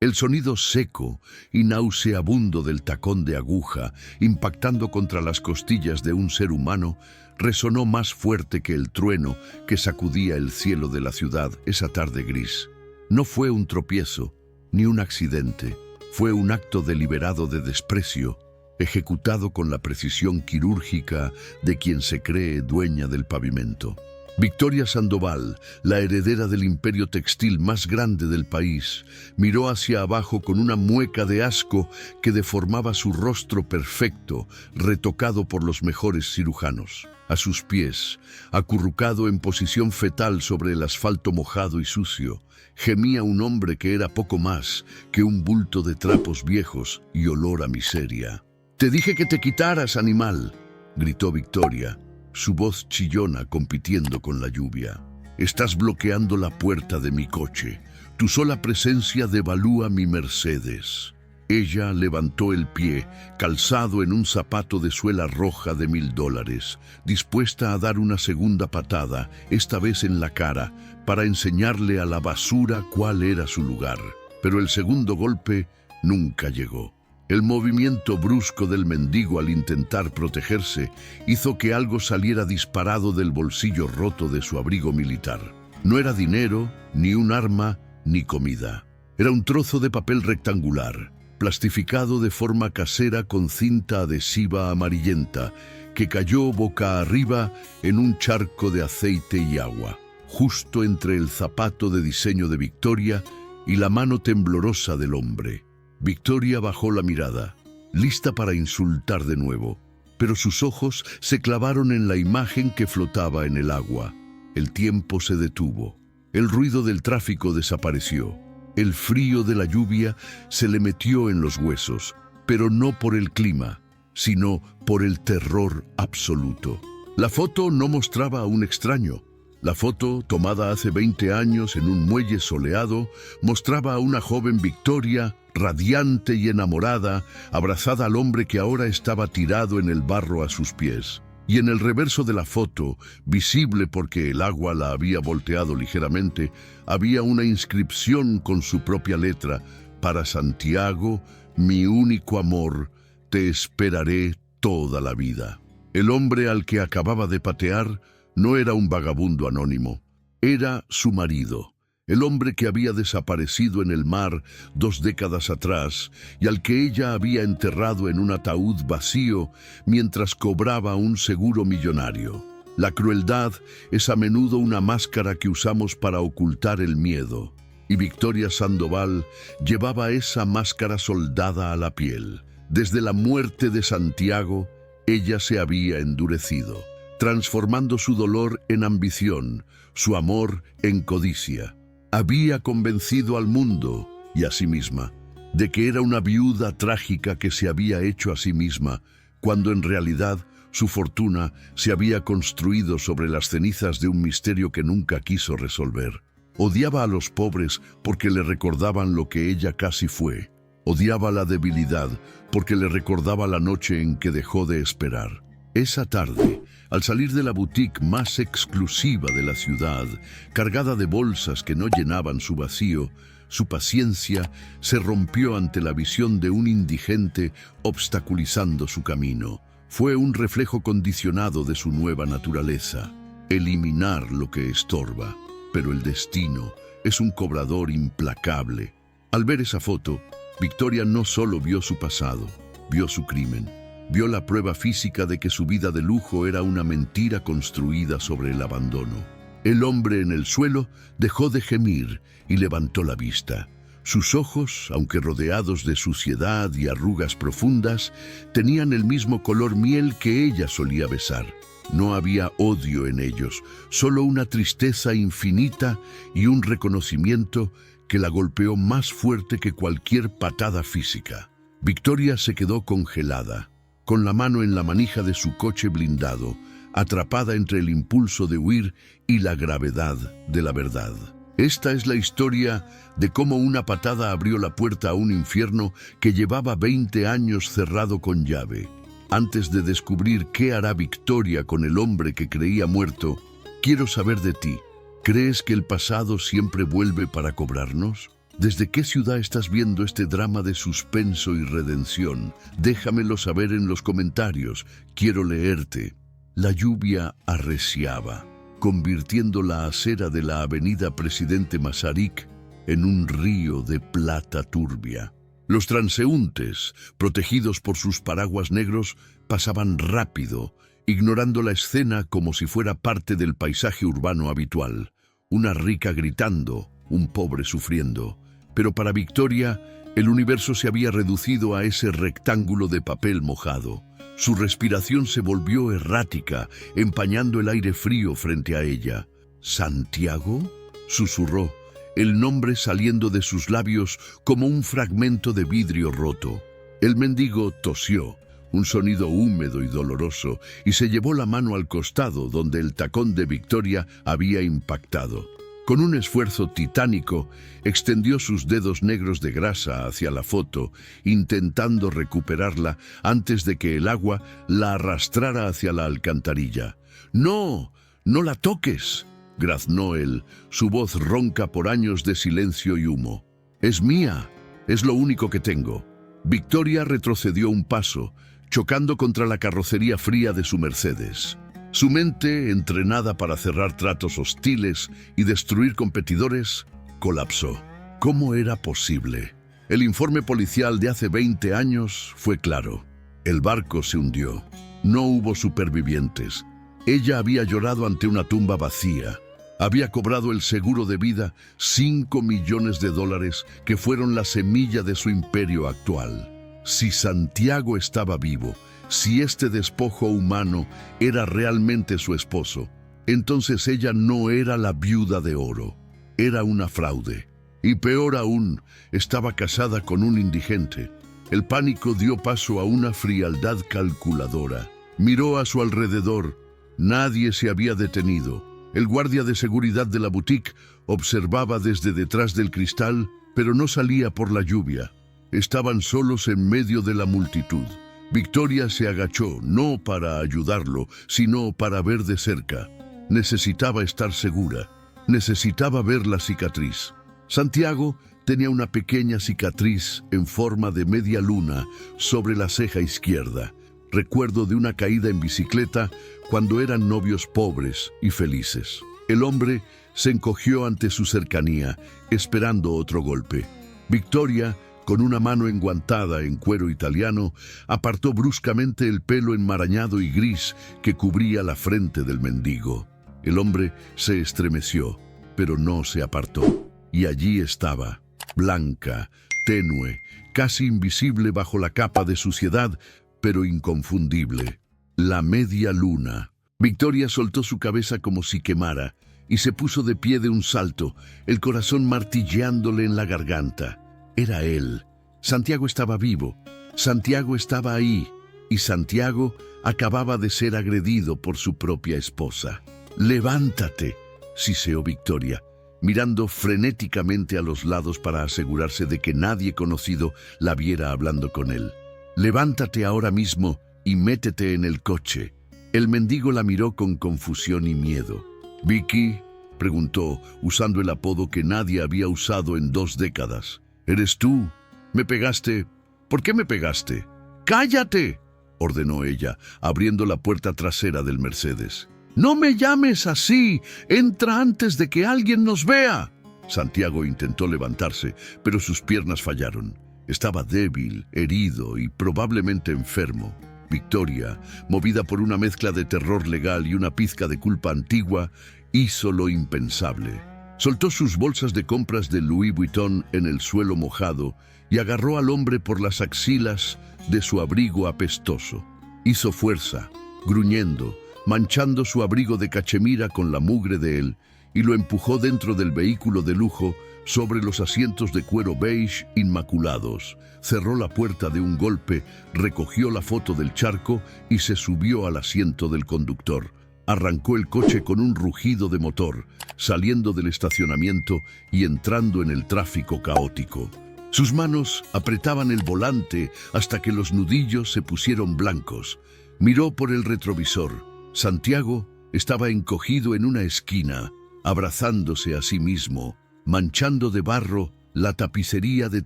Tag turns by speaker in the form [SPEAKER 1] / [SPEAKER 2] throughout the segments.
[SPEAKER 1] El sonido seco y nauseabundo del tacón de aguja impactando contra las costillas de un ser humano resonó más fuerte que el trueno que sacudía el cielo de la ciudad esa tarde gris. No fue un tropiezo, ni un accidente. Fue un acto deliberado de desprecio, ejecutado con la precisión quirúrgica de quien se cree dueña del pavimento. Victoria Sandoval, la heredera del imperio textil más grande del país, miró hacia abajo con una mueca de asco que deformaba su rostro perfecto, retocado por los mejores cirujanos. A sus pies, acurrucado en posición fetal sobre el asfalto mojado y sucio, gemía un hombre que era poco más que un bulto de trapos viejos y olor a miseria. «Te dije que te quitaras, animal», gritó Victoria, su voz chillona compitiendo con la lluvia. «Estás bloqueando la puerta de mi coche. Tu sola presencia devalúa mi Mercedes». Ella levantó el pie, calzado en un zapato de suela roja de $1000, dispuesta a dar una segunda patada, esta vez en la cara, para enseñarle a la basura cuál era su lugar. Pero el segundo golpe nunca llegó. El movimiento brusco del mendigo al intentar protegerse hizo que algo saliera disparado del bolsillo roto de su abrigo militar. No era dinero, ni un arma, ni comida. Era un trozo de papel rectangular, plastificado de forma casera con cinta adhesiva amarillenta, que cayó boca arriba en un charco de aceite y agua, justo entre el zapato de diseño de Victoria y la mano temblorosa del hombre. Victoria bajó la mirada, lista para insultar de nuevo, pero sus ojos se clavaron en la imagen que flotaba en el agua. El tiempo se detuvo. El ruido del tráfico desapareció. El frío de la lluvia se le metió en los huesos, pero no por el clima, sino por el terror absoluto. La foto no mostraba a un extraño. La foto, tomada hace 20 años en un muelle soleado, mostraba a una joven Victoria, radiante y enamorada, abrazada al hombre que ahora estaba tirado en el barro a sus pies. Y en el reverso de la foto, visible porque el agua la había volteado ligeramente, había una inscripción con su propia letra: «Para Santiago, mi único amor, te esperaré toda la vida». El hombre al que acababa de patear no era un vagabundo anónimo, era su marido, el hombre que había desaparecido en el mar 2 décadas atrás y al que ella había enterrado en un ataúd vacío mientras cobraba un seguro millonario. La crueldad es a menudo una máscara que usamos para ocultar el miedo, y Victoria Sandoval llevaba esa máscara soldada a la piel. Desde la muerte de Santiago, ella se había endurecido, transformando su dolor en ambición, su amor en codicia. Había convencido al mundo y a sí misma de que era una viuda trágica que se había hecho a sí misma, cuando en realidad su fortuna se había construido sobre las cenizas de un misterio que nunca quiso resolver. Odiaba a los pobres porque le recordaban lo que ella casi fue. Odiaba la debilidad porque le recordaba la noche en que dejó de esperar. Esa tarde, al salir de la boutique más exclusiva de la ciudad, cargada de bolsas que no llenaban su vacío, su paciencia se rompió ante la visión de un indigente obstaculizando su camino. Fue un reflejo condicionado de su nueva naturaleza, eliminar lo que estorba. Pero el destino es un cobrador implacable. Al ver esa foto, Victoria no solo vio su pasado, vio su crimen. Vio la prueba física de que su vida de lujo era una mentira construida sobre el abandono. El hombre en el suelo dejó de gemir y levantó la vista. Sus ojos, aunque rodeados de suciedad y arrugas profundas, tenían el mismo color miel que ella solía besar. No había odio en ellos, solo una tristeza infinita y un reconocimiento que la golpeó más fuerte que cualquier patada física. Victoria se quedó congelada, con la mano en la manija de su coche blindado, atrapada entre el impulso de huir y la gravedad de la verdad. Esta es la historia de cómo una patada abrió la puerta a un infierno que llevaba 20 años cerrado con llave. Antes de descubrir qué hará Victoria con el hombre que creía muerto, quiero saber de ti. ¿Crees que el pasado siempre vuelve para cobrarnos? ¿Desde qué ciudad estás viendo este drama de suspenso y redención? Déjamelo saber en los comentarios. Quiero leerte. La lluvia arreciaba, convirtiendo la acera de la avenida Presidente Masaryk en un río de plata turbia. Los transeúntes, protegidos por sus paraguas negros, pasaban rápido, ignorando la escena como si fuera parte del paisaje urbano habitual. Una rica gritando, un pobre sufriendo. Pero para Victoria, el universo se había reducido a ese rectángulo de papel mojado. Su respiración se volvió errática, empañando el aire frío frente a ella. ¿Santiago?, susurró, el nombre saliendo de sus labios como un fragmento de vidrio roto. El mendigo tosió, un sonido húmedo y doloroso, y se llevó la mano al costado donde el tacón de Victoria había impactado. Con un esfuerzo titánico, extendió sus dedos negros de grasa hacia la foto, intentando recuperarla antes de que el agua la arrastrara hacia la alcantarilla. «¡No! ¡No la toques!», graznó él, su voz ronca por años de silencio y humo. «Es mía, es lo único que tengo». Victoria retrocedió un paso, chocando contra la carrocería fría de su Mercedes. Su mente, entrenada para cerrar tratos hostiles y destruir competidores, colapsó. ¿Cómo era posible? El informe policial de hace 20 años fue claro. El barco se hundió. No hubo supervivientes. Ella había llorado ante una tumba vacía. Había cobrado el seguro de vida, $5 millones que fueron la semilla de su imperio actual. Si Santiago estaba vivo, si este despojo humano era realmente su esposo, entonces ella no era la viuda de oro, era una fraude. Y peor aún, estaba casada con un indigente. El pánico dio paso a una frialdad calculadora. Miró a su alrededor. Nadie se había detenido. El guardia de seguridad de la boutique observaba desde detrás del cristal, pero no salía por la lluvia. Estaban solos en medio de la multitud. Victoria se agachó, no para ayudarlo, sino para ver de cerca. Necesitaba estar segura. Necesitaba ver la cicatriz. Santiago tenía una pequeña cicatriz en forma de media luna sobre la ceja izquierda. Recuerdo de una caída en bicicleta cuando eran novios pobres y felices. El hombre se encogió ante su cercanía, esperando otro golpe. Victoria, con una mano enguantada en cuero italiano, apartó bruscamente el pelo enmarañado y gris que cubría la frente del mendigo. El hombre se estremeció, pero no se apartó. Y allí estaba, blanca, tenue, casi invisible bajo la capa de suciedad, pero inconfundible. La media luna. Victoria soltó su cabeza como si quemara y se puso de pie de un salto, el corazón martilleándole en la garganta. Era él. Santiago estaba vivo. Santiago estaba ahí. Y Santiago acababa de ser agredido por su propia esposa. «Levántate», siseó Victoria, mirando frenéticamente a los lados para asegurarse de que nadie conocido la viera hablando con él. «Levántate ahora mismo y métete en el coche». El mendigo la miró con confusión y miedo. «¿Vicky?», preguntó, usando el apodo que nadie había usado en 2 décadas. «¿Eres tú? ¿Me pegaste? ¿Por qué me pegaste?» «¡Cállate!», ordenó ella, abriendo la puerta trasera del Mercedes. «¡No me llames así! ¡Entra antes de que alguien nos vea!». Santiago intentó levantarse, pero sus piernas fallaron. Estaba débil, herido y probablemente enfermo. Victoria, movida por una mezcla de terror legal y una pizca de culpa antigua, hizo lo impensable. Soltó sus bolsas de compras de Louis Vuitton en el suelo mojado y agarró al hombre por las axilas de su abrigo apestoso. Hizo fuerza, gruñendo, manchando su abrigo de cachemira con la mugre de él, y lo empujó dentro del vehículo de lujo sobre los asientos de cuero beige inmaculados. Cerró la puerta de un golpe, recogió la foto del charco y se subió al asiento del conductor. Arrancó el coche con un rugido de motor, saliendo del estacionamiento y entrando en el tráfico caótico. Sus manos apretaban el volante hasta que los nudillos se pusieron blancos. Miró por el retrovisor. Santiago estaba encogido en una esquina, abrazándose a sí mismo, manchando de barro La tapicería de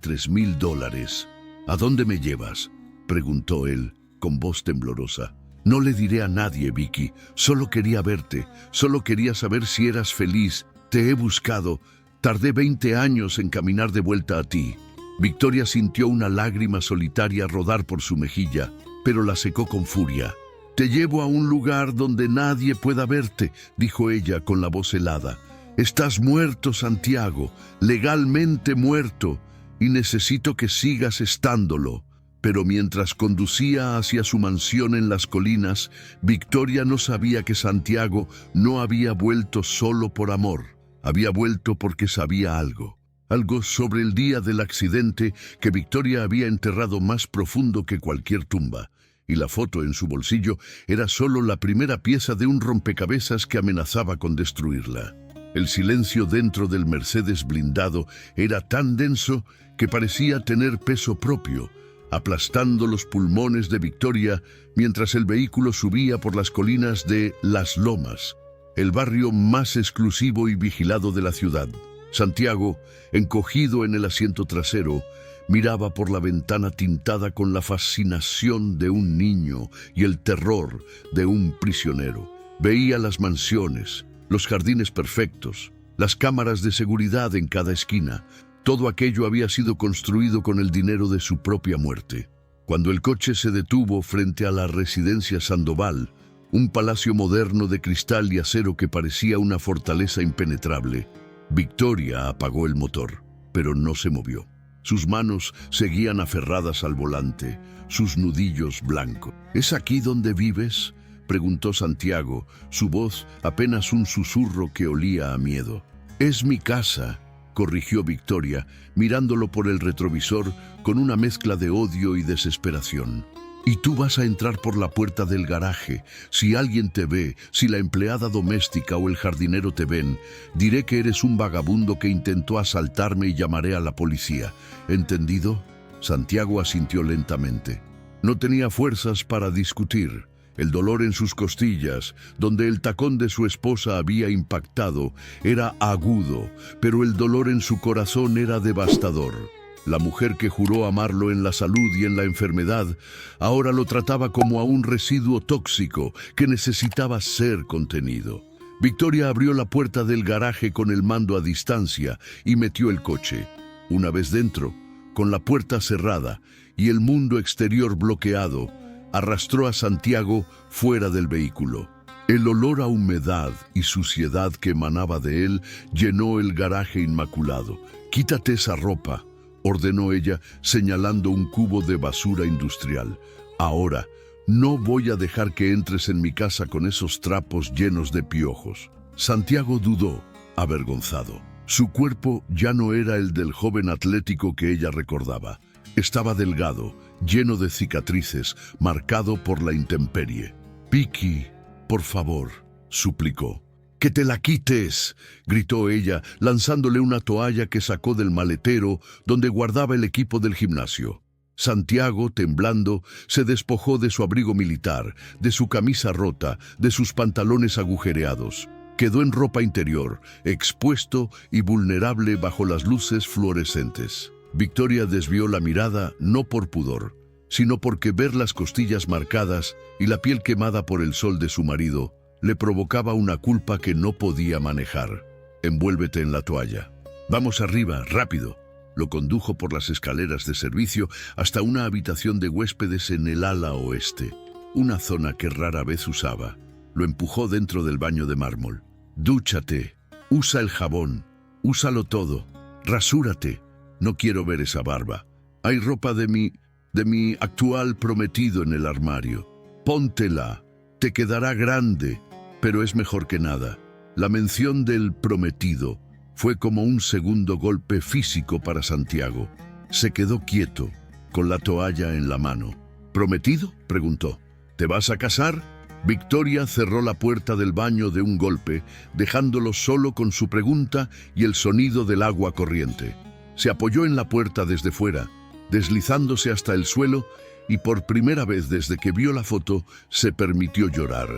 [SPEAKER 1] $3.000. ¿A dónde me llevas?, preguntó él, con voz temblorosa. No le diré a nadie, Vicky. Solo quería verte. Solo quería saber si eras feliz. Te he buscado. Tardé 20 años en caminar de vuelta a ti. Victoria sintió una lágrima solitaria rodar por su mejilla, pero la secó con furia. «Te llevo a un lugar donde nadie pueda verte», dijo ella con la voz helada. «Estás muerto, Santiago, legalmente muerto, y necesito que sigas estándolo». Pero mientras conducía hacia su mansión en las colinas, Victoria no sabía que Santiago no había vuelto solo por amor. Había vuelto porque sabía algo. Algo sobre el día del accidente que Victoria había enterrado más profundo que cualquier tumba. Y la foto en su bolsillo era solo la primera pieza de un rompecabezas que amenazaba con destruirla. El silencio dentro del Mercedes blindado era tan denso que parecía tener peso propio, aplastando los pulmones de Victoria mientras el vehículo subía por las colinas de Las Lomas, el barrio más exclusivo y vigilado de la ciudad. Santiago, encogido en el asiento trasero, miraba por la ventana tintada con la fascinación de un niño y el terror de un prisionero. Veía las mansiones, los jardines perfectos, las cámaras de seguridad en cada esquina. Todo aquello había sido construido con el dinero de su propia muerte. Cuando el coche se detuvo frente a la residencia Sandoval, un palacio moderno de cristal y acero que parecía una fortaleza impenetrable, Victoria apagó el motor, pero no se movió. Sus manos seguían aferradas al volante, sus nudillos blancos. «¿Es aquí donde vives?», preguntó Santiago, su voz apenas un susurro que olía a miedo. «Es mi casa», corrigió Victoria, mirándolo por el retrovisor con una mezcla de odio y desesperación. «Y tú vas a entrar por la puerta del garaje. Si alguien te ve, si la empleada doméstica o el jardinero te ven, diré que eres un vagabundo que intentó asaltarme y llamaré a la policía. ¿Entendido?». Santiago asintió lentamente. No tenía fuerzas para discutir. El dolor en sus costillas, donde el tacón de su esposa había impactado, era agudo, pero el dolor en su corazón era devastador. La mujer que juró amarlo en la salud y en la enfermedad, ahora lo trataba como a un residuo tóxico que necesitaba ser contenido. Victoria abrió la puerta del garaje con el mando a distancia y metió el coche. Una vez dentro, con la puerta cerrada y el mundo exterior bloqueado, arrastró a Santiago fuera del vehículo. El olor a humedad y suciedad que emanaba de él llenó el garaje inmaculado. «Quítate esa ropa», ordenó ella, señalando un cubo de basura industrial. «Ahora, no voy a dejar que entres en mi casa con esos trapos llenos de piojos». Santiago dudó, avergonzado. Su cuerpo ya no era el del joven atlético que ella recordaba. Estaba delgado, lleno de cicatrices, marcado por la intemperie. «Vicky, por favor», suplicó. «¡Que te la quites!», gritó ella, lanzándole una toalla que sacó del maletero donde guardaba el equipo del gimnasio. Santiago, temblando, se despojó de su abrigo militar, de su camisa rota, de sus pantalones agujereados. Quedó en ropa interior, expuesto y vulnerable bajo las luces fluorescentes. Victoria desvió la mirada no por pudor, sino porque ver las costillas marcadas y la piel quemada por el sol de su marido le provocaba una culpa que no podía manejar. «Envuélvete en la toalla. Vamos arriba, rápido». Lo condujo por las escaleras de servicio hasta una habitación de huéspedes en el ala oeste, una zona que rara vez usaba. Lo empujó dentro del baño de mármol. «Dúchate, usa el jabón, úsalo todo, rasúrate. No quiero ver esa barba. Hay ropa de mi actual prometido en el armario. Póntela, te quedará grande, pero es mejor que nada». La mención del prometido fue como un segundo golpe físico para Santiago. Se quedó quieto, con la toalla en la mano. «¿Prometido?», preguntó. «¿Te vas a casar?». Victoria cerró la puerta del baño de un golpe, dejándolo solo con su pregunta y el sonido del agua corriente. Se apoyó en la puerta desde fuera, deslizándose hasta el suelo, y por primera vez desde que vio la foto se permitió llorar.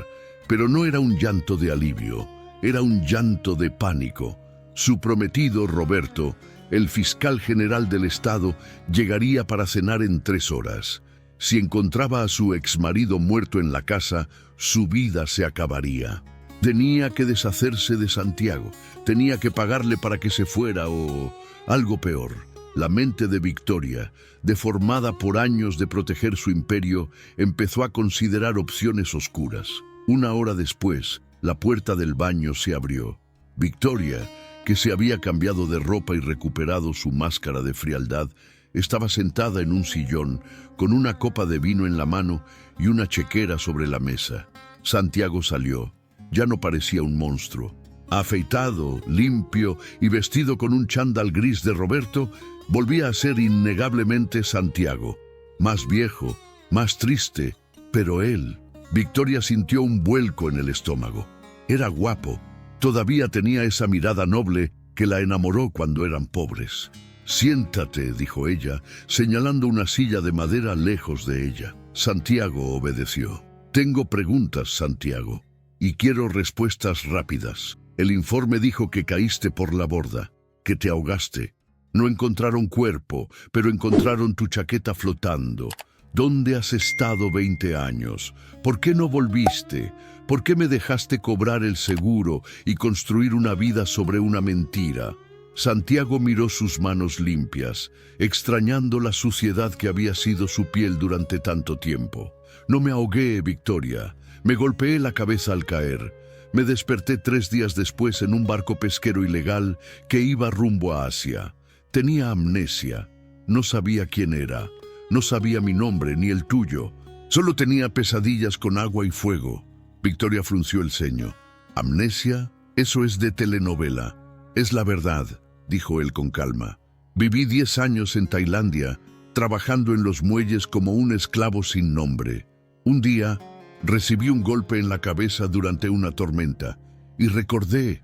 [SPEAKER 1] Pero no era un llanto de alivio, era un llanto de pánico. Su prometido, Roberto, El fiscal general del estado llegaría para cenar en 3 horas. Si encontraba a su exmarido muerto en la casa, su vida se acabaría. Tenía que deshacerse de Santiago, tenía que pagarle para que se fuera o algo peor. La mente de Victoria, deformada por años de proteger su imperio, empezó a considerar opciones oscuras. 1 hora después, la puerta del baño se abrió. Victoria, que se había cambiado de ropa y recuperado su máscara de frialdad, estaba sentada en un sillón, con una copa de vino en la mano y una chequera sobre la mesa. Santiago salió. Ya no parecía un monstruo. Afeitado, limpio y vestido con un chándal gris de Roberto, volvía a ser innegablemente Santiago. Más viejo, más triste, pero él. Victoria sintió un vuelco en el estómago. Era guapo. Todavía tenía esa mirada noble que la enamoró cuando eran pobres. «Siéntate», dijo ella, señalando una silla de madera lejos de ella. Santiago obedeció. «Tengo preguntas, Santiago, y quiero respuestas rápidas. El informe dijo que caíste por la borda, que te ahogaste. No encontraron cuerpo, pero encontraron tu chaqueta flotando. ¿Dónde has estado 20 años? ¿Por qué no volviste? ¿Por qué me dejaste cobrar el seguro y construir una vida sobre una mentira?» Santiago miró sus manos limpias, extrañando la suciedad que había sido su piel durante tanto tiempo. «No me ahogué, Victoria. Me golpeé la cabeza al caer. Me desperté 3 días después en un barco pesquero ilegal que iba rumbo a Asia. Tenía amnesia. No sabía quién era. No sabía mi nombre ni el tuyo. Solo tenía pesadillas con agua y fuego». Victoria frunció el ceño. «¿Amnesia? Eso es de telenovela. Es la verdad», dijo él con calma. «Viví 10 años en Tailandia, trabajando en los muelles como un esclavo sin nombre. Un día recibí un golpe en la cabeza durante una tormenta y recordé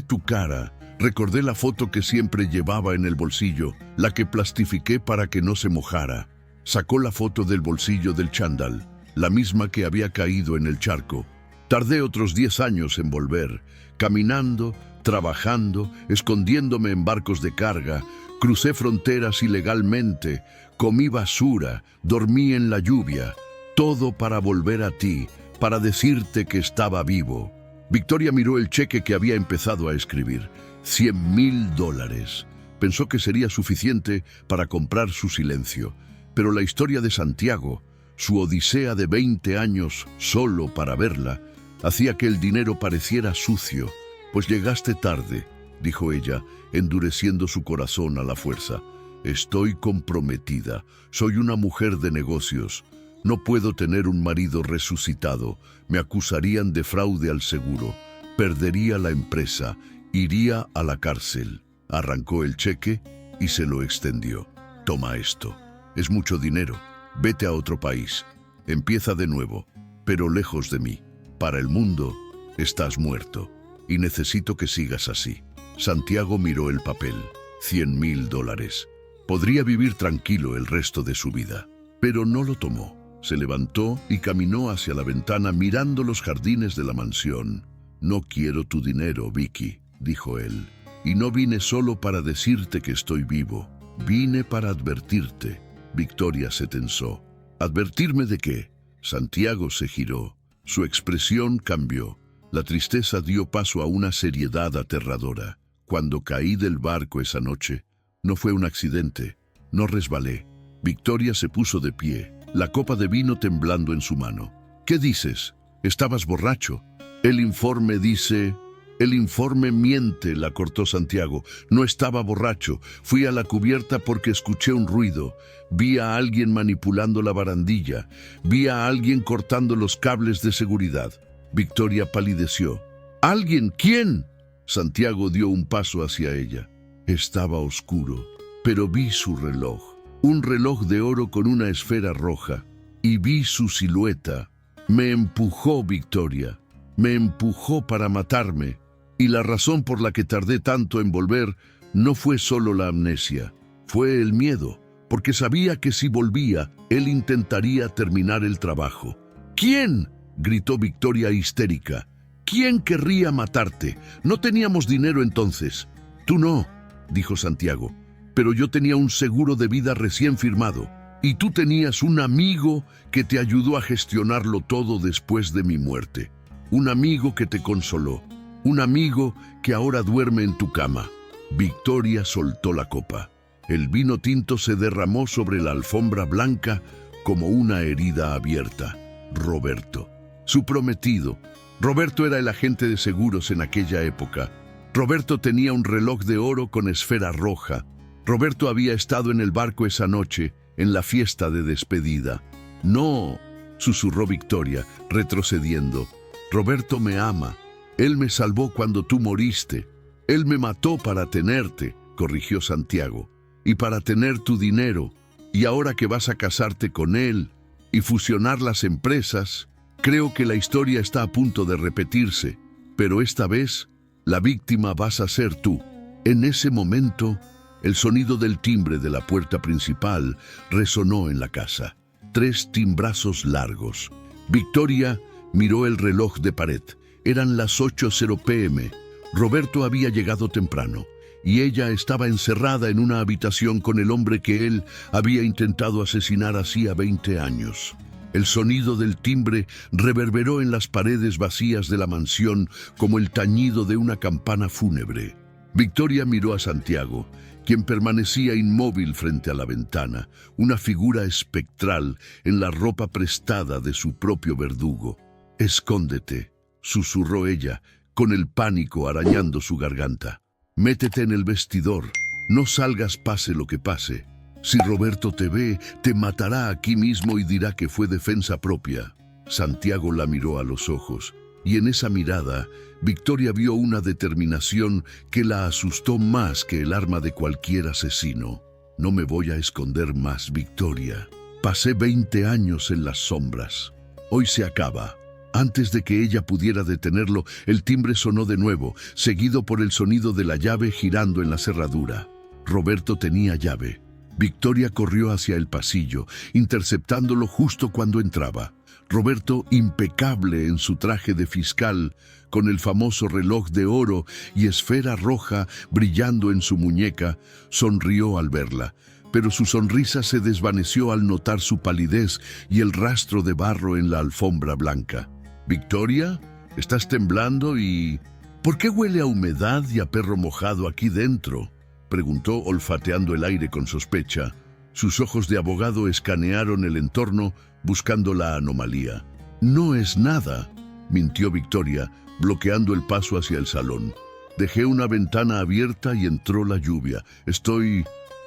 [SPEAKER 1] tu cara, recordé la foto que siempre llevaba en el bolsillo, la que plastifiqué para que no se mojara». Sacó la foto del bolsillo del chándal, la misma que había caído en el charco. «Tardé otros 10 años en volver, caminando, trabajando, escondiéndome en barcos de carga, crucé fronteras ilegalmente, comí basura, dormí en la lluvia, todo para volver a ti, para decirte que estaba vivo». Victoria miró el cheque que había empezado a escribir. $100,000. Pensó que sería suficiente para comprar su silencio. Pero la historia de Santiago, su odisea de 20 años solo para verla, hacía que el dinero pareciera sucio. «Pues llegaste tarde», dijo ella, endureciendo su corazón a la fuerza. «Estoy comprometida. Soy una mujer de negocios. No puedo tener un marido resucitado. Me acusarían de fraude al seguro. Perdería la empresa. Iría a la cárcel». Arrancó el cheque y se lo extendió. «Toma esto. Es mucho dinero. Vete a otro país. Empieza de nuevo, pero lejos de mí. Para el mundo, estás muerto. Y necesito que sigas así». Santiago miró el papel. $100,000. Podría vivir tranquilo el resto de su vida. Pero no lo tomó. Se levantó y caminó hacia la ventana mirando los jardines de la mansión. «No quiero tu dinero, Vicky», dijo él. «Y no vine solo para decirte que estoy vivo. Vine para advertirte». Victoria se tensó. «¿Advertirme de qué?». Santiago se giró. Su expresión cambió. La tristeza dio paso a una seriedad aterradora. «Cuando caí del barco esa noche, no fue un accidente. No resbalé». Victoria se puso de pie, la copa de vino temblando en su mano. «¿Qué dices? Estabas borracho». «El informe dice...». «El informe miente», la cortó Santiago. «No estaba borracho. Fui a la cubierta porque escuché un ruido. Vi a alguien manipulando la barandilla. Vi a alguien cortando los cables de seguridad». Victoria palideció. «¿Alguien? ¿Quién?». Santiago dio un paso hacia ella. Estaba oscuro, pero vi su reloj. Un reloj de oro con una esfera roja. Y vi su silueta. Me empujó, Victoria. Me empujó para matarme. Y la razón por la que tardé tanto en volver no fue solo la amnesia. Fue el miedo, porque sabía que si volvía, él intentaría terminar el trabajo. «¿Quién?», gritó Victoria histérica. «¿Quién querría matarte? No teníamos dinero entonces». «Tú no, dijo Santiago, pero yo tenía un seguro de vida recién firmado. Y tú tenías un amigo que te ayudó a gestionarlo todo después de mi muerte. Un amigo que te consoló. Un amigo que ahora duerme en tu cama. Victoria soltó la copa. El vino tinto se derramó sobre la alfombra blanca como una herida abierta. Roberto, su prometido. Roberto era el agente de seguros en aquella época. Roberto tenía un reloj de oro con esfera roja. Roberto había estado en el barco esa noche, en la fiesta de despedida. No, susurró Victoria, retrocediendo. Roberto me ama. Él me salvó cuando tú moriste. Él me mató para tenerte, corrigió Santiago, y para tener tu dinero. Y ahora que vas a casarte con él y fusionar las empresas, creo que la historia está a punto de repetirse. Pero esta vez, la víctima vas a ser tú. En ese momento, el sonido del timbre de la puerta principal resonó en la casa. 3 timbrazos largos. Victoria miró el reloj de pared. Eran las 8:00 p.m. Roberto había llegado temprano y ella estaba encerrada en una habitación con el hombre que él había intentado asesinar hacía 20 años. El sonido del timbre reverberó en las paredes vacías de la mansión como el tañido de una campana fúnebre. Victoria miró a Santiago, quien permanecía inmóvil frente a la ventana, una figura espectral en la ropa prestada de su propio verdugo. «Escóndete», susurró ella, con el pánico arañando su garganta. «Métete en el vestidor, no salgas pase lo que pase. Si Roberto te ve, te matará aquí mismo y dirá que fue defensa propia». Santiago la miró a los ojos, y en esa mirada, Victoria vio una determinación que la asustó más que el arma de cualquier asesino. «No me voy a esconder más, Victoria. Pasé 20 años en las sombras. Hoy se acaba». Antes de que ella pudiera detenerlo, el timbre sonó de nuevo, seguido por el sonido de la llave girando en la cerradura. Roberto tenía llave. Victoria corrió hacia el pasillo, interceptándolo justo cuando entraba. Roberto, impecable en su traje de fiscal, con el famoso reloj de oro y esfera roja brillando en su muñeca, sonrió al verla, pero su sonrisa se desvaneció al notar su palidez y el rastro de barro en la alfombra blanca. «Victoria, ¿estás temblando y...? ¿Por qué huele a humedad y a perro mojado aquí dentro?», preguntó olfateando el aire con sospecha. Sus ojos de abogado escanearon el entorno buscando la anomalía. «No es nada», mintió Victoria, bloqueando el paso hacia el salón. «Dejé una ventana abierta y entró la lluvia.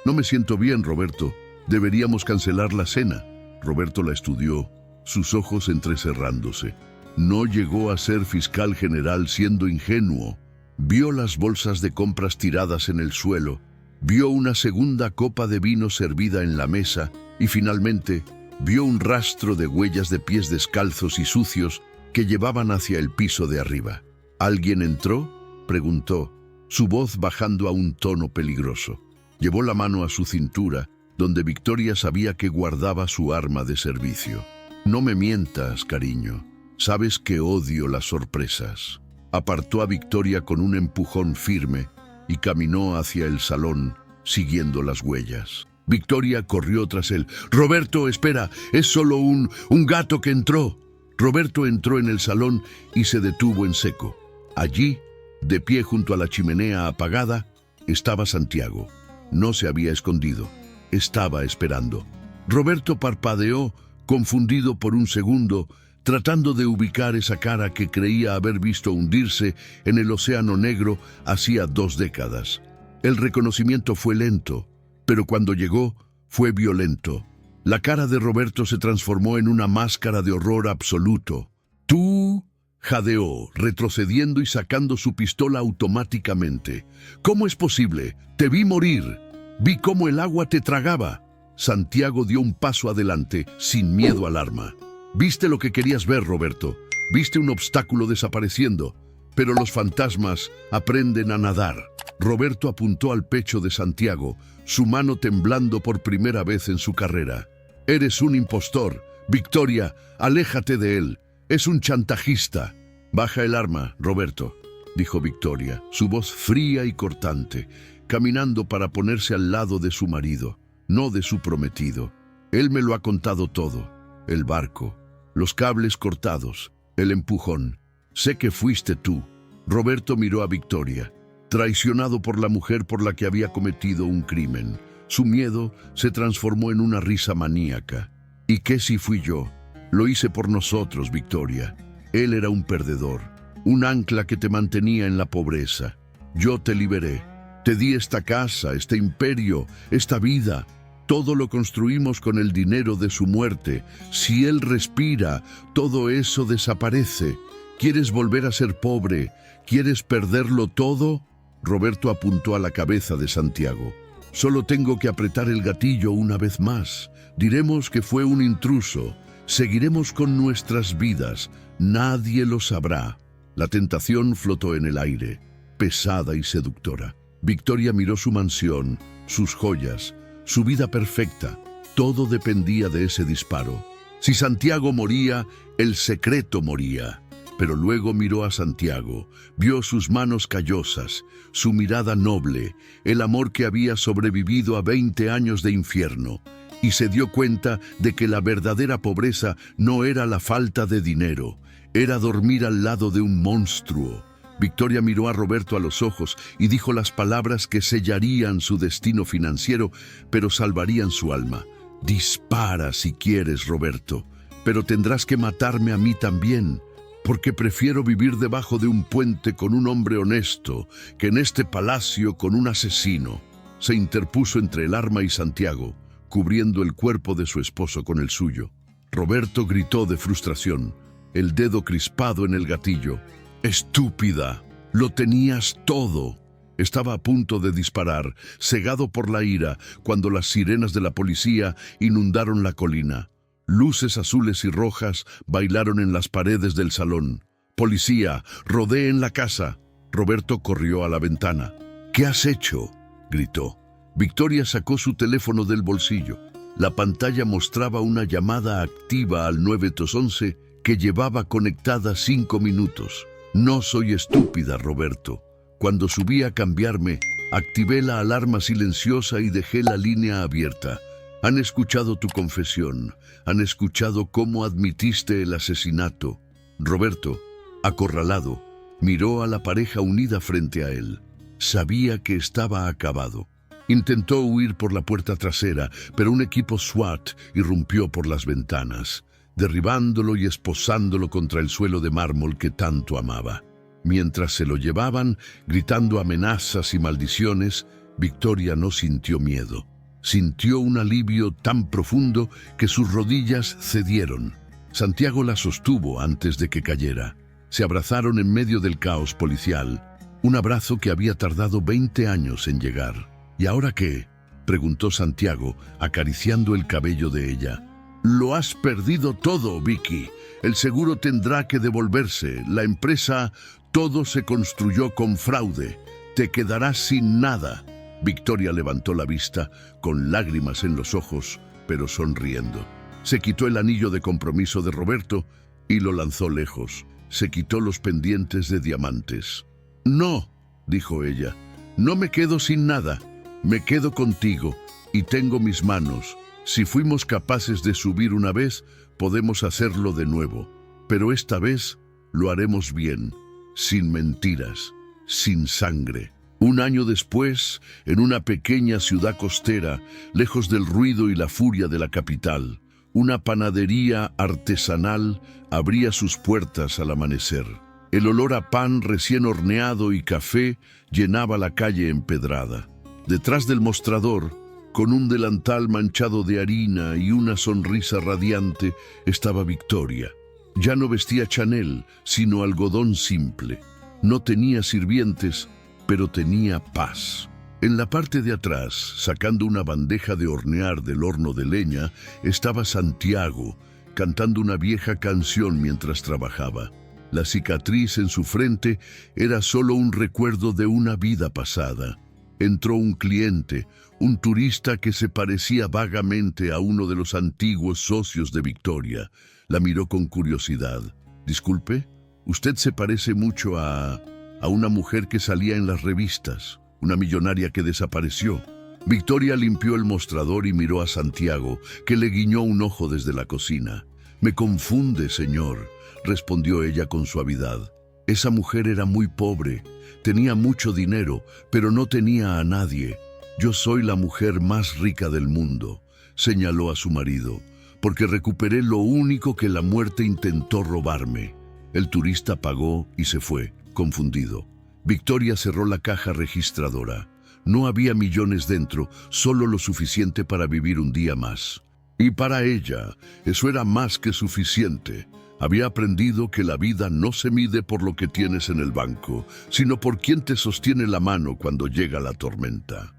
[SPEAKER 1] No me siento bien, Roberto. Deberíamos cancelar la cena». Roberto la estudió, sus ojos entrecerrándose. No llegó a ser fiscal general siendo ingenuo. Vio las bolsas de compras tiradas en el suelo, vio una segunda copa de vino servida en la mesa y finalmente vio un rastro de huellas de pies descalzos y sucios que llevaban hacia el piso de arriba. «¿Alguien entró?», preguntó, su voz bajando a un tono peligroso. Llevó la mano a su cintura, donde Victoria sabía que guardaba su arma de servicio. «No me mientas, cariño. Sabes que odio las sorpresas». Apartó a Victoria con un empujón firme y caminó hacia el salón, siguiendo las huellas. Victoria corrió tras él. «Roberto, espera, es solo un gato que entró». Roberto entró en el salón y se detuvo en seco. Allí, de pie junto a la chimenea apagada, estaba Santiago. No se había escondido. Estaba esperando. Roberto parpadeó, confundido por un segundo, tratando de ubicar esa cara que creía haber visto hundirse en el océano negro hacía 2 décadas. El reconocimiento fue lento, pero cuando llegó, fue violento. La cara de Roberto se transformó en una máscara de horror absoluto. «¿Tú?», jadeó, retrocediendo y sacando su pistola automáticamente. «¿Cómo es posible? Te vi morir. Vi cómo el agua te tragaba». Santiago dio un paso adelante, sin miedo al arma. «Viste lo que querías ver, Roberto. Viste un obstáculo desapareciendo. Pero los fantasmas aprenden a nadar». Roberto apuntó al pecho de Santiago, su mano temblando por primera vez en su carrera. «Eres un impostor. Victoria, aléjate de él. Es un chantajista». «Baja el arma, Roberto», dijo Victoria, su voz fría y cortante. caminando para ponerse al lado de su marido, no de su prometido. Él me lo ha contado todo. El barco, los cables cortados, el empujón. Sé que fuiste tú. Roberto miró a Victoria, traicionado por la mujer por la que había cometido un crimen. Su miedo se transformó en una risa maníaca. ¿Y qué si fui yo? Lo hice por nosotros, Victoria. Él era un perdedor, un ancla que te mantenía en la pobreza. Yo te liberé. Te di esta casa, este imperio, esta vida. Todo lo construimos con el dinero de su muerte. Si él respira, todo eso desaparece. ¿Quieres volver a ser pobre? ¿Quieres perderlo todo? Roberto apuntó a la cabeza de Santiago. Solo tengo que apretar el gatillo una vez más. Diremos que fue un intruso. Seguiremos con nuestras vidas. Nadie lo sabrá. La tentación flotó en el aire, pesada y seductora. Victoria miró su mansión, sus joyas, su vida perfecta. Todo dependía de ese disparo. Si Santiago moría, el secreto moría. Pero luego miró a Santiago, vio sus manos callosas, su mirada noble, el amor que había sobrevivido a 20 años de infierno, y se dio cuenta de que la verdadera pobreza no era la falta de dinero, era dormir al lado de un monstruo. Victoria miró a Roberto a los ojos y dijo las palabras que sellarían su destino financiero, pero salvarían su alma. Dispara si quieres, Roberto, pero tendrás que matarme a mí también, porque prefiero vivir debajo de un puente con un hombre honesto que en este palacio con un asesino. Se interpuso entre el arma y Santiago, cubriendo el cuerpo de su esposo con el suyo. Roberto gritó de frustración, el dedo crispado en el gatillo. ¡Estúpida! Lo tenías todo. Estaba a punto de disparar, cegado por la ira, cuando las sirenas de la policía inundaron la colina. Luces azules y rojas bailaron en las paredes del salón. «¡Policía! ¡Rodeen la casa!». Roberto corrió a la ventana. «¿Qué has hecho?», gritó. Victoria sacó su teléfono del bolsillo. La pantalla mostraba una llamada activa al 911 que llevaba conectada 5 minutos. «No soy estúpida, Roberto. Cuando subí a cambiarme, activé la alarma silenciosa y dejé la línea abierta. Han escuchado tu confesión, han escuchado cómo admitiste el asesinato». Roberto, acorralado, miró a la pareja unida frente a él. Sabía que estaba acabado. Intentó huir por la puerta trasera, pero un equipo SWAT irrumpió por las ventanas, derribándolo y esposándolo contra el suelo de mármol que tanto amaba. Mientras se lo llevaban, gritando amenazas y maldiciones, Victoria no sintió miedo. Sintió un alivio tan profundo que sus rodillas cedieron. Santiago la sostuvo antes de que cayera. Se abrazaron en medio del caos policial, un abrazo que había tardado 20 años en llegar. «¿Y ahora qué?», preguntó Santiago, acariciando el cabello de ella. «Lo has perdido todo, Vicky. El seguro tendrá que devolverse. La empresa, todo se construyó con fraude. Te quedarás sin nada». Victoria levantó la vista, con lágrimas en los ojos, pero sonriendo. Se quitó el anillo de compromiso de Roberto y lo lanzó lejos. Se quitó los pendientes de diamantes. «No», dijo ella, «no me quedo sin nada. Me quedo contigo y tengo mis manos. Si fuimos capaces de subir una vez, podemos hacerlo de nuevo. Pero esta vez lo haremos bien, sin mentiras, sin sangre». Un año después, en una pequeña ciudad costera, lejos del ruido y la furia de la capital, una panadería artesanal abría sus puertas al amanecer. El olor a pan recién horneado y café llenaba la calle empedrada. Detrás del mostrador, con un delantal manchado de harina y una sonrisa radiante, estaba Victoria. Ya no vestía Chanel, sino algodón simple. No tenía sirvientes, pero tenía paz. En la parte de atrás, sacando una bandeja de hornear del horno de leña, estaba Santiago, cantando una vieja canción mientras trabajaba. La cicatriz en su frente era solo un recuerdo de una vida pasada. Entró un cliente, un turista que se parecía vagamente a uno de los antiguos socios de Victoria. La miró con curiosidad. «Disculpe, usted se parece mucho a una mujer que salía en las revistas. una millonaria que desapareció. Victoria limpió el mostrador y miró a Santiago, que le guiñó un ojo desde la cocina. «Me confunde, señor», respondió ella con suavidad. «Esa mujer era muy pobre, tenía mucho dinero, pero no tenía a nadie. Yo soy la mujer más rica del mundo», señaló a su marido, «porque recuperé lo único que la muerte intentó robarme». El turista pagó y se fue, confundido. Victoria cerró la caja registradora. No había millones dentro, solo lo suficiente para vivir un día más. Y para ella, eso era más que suficiente. Había aprendido que la vida no se mide por lo que tienes en el banco, sino por quien te sostiene la mano cuando llega la tormenta.